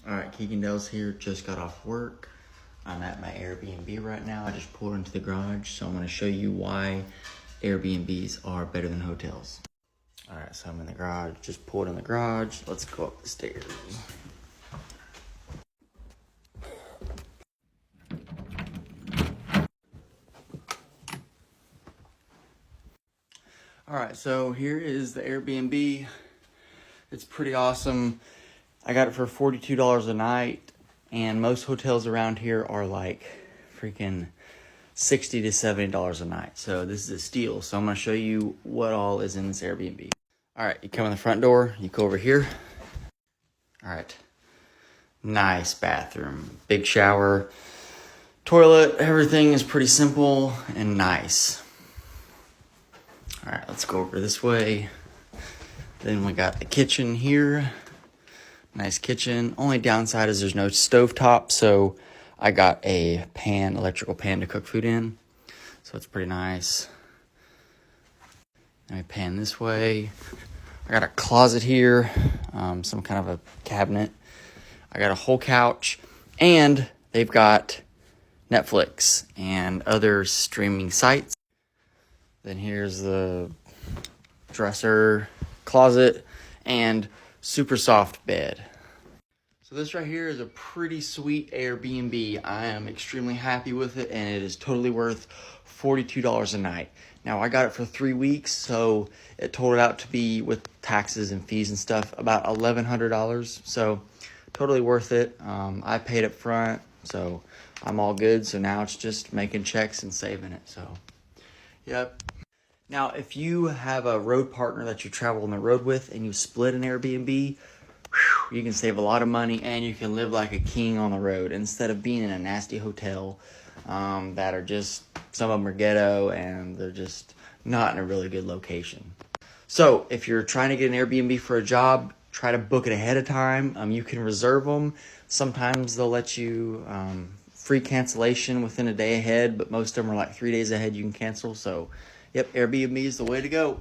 All right, Keegan Dell's here, just got off work. I'm at my Airbnb right now. I just pulled into the garage, so I'm gonna show you why Airbnbs are better than hotels. All right, so I'm in the garage, just pulled in the garage. Let's go up the stairs. All right, so here is the Airbnb. It's pretty awesome. I got it for $42 a night, and most hotels around here are like freaking $60 to $70 a night. So this is a steal. So I'm gonna show you what all is in this Airbnb. All right, you come in the front door, you go over here. All right, nice bathroom, big shower, toilet, everything is pretty simple and nice. All right, let's go over this way. Then we got the kitchen here. Nice kitchen. Only downside is there's no stovetop, so I got a pan, electrical pan to cook food in. So it's pretty nice. Let me pan this way. I got a closet here, some kind of a cabinet. I got a whole couch, and they've got Netflix and other streaming sites. Then here's the dresser, closet, and super soft bed. So this right here is a pretty sweet Airbnb. I am extremely happy with it, and it is totally worth $42 a night. Now I got it for 3 weeks, so it totaled out to be, with taxes and fees and stuff, about $1,100. So totally worth it. I paid up front, so I'm all good. So now it's just making checks and saving it. So yep. Now, if you have a road partner that you travel on the road with and you split an Airbnb, you can save a lot of money and you can live like a king on the road instead of being in a nasty hotel that are just, some of them are ghetto and they're just not in a really good location. So if you're trying to get an Airbnb for a job, try to book it ahead of time. You can reserve them. Sometimes they'll let you free cancellation within a day ahead, but most of them are like 3 days ahead you can cancel. So yep, Airbnb is the way to go.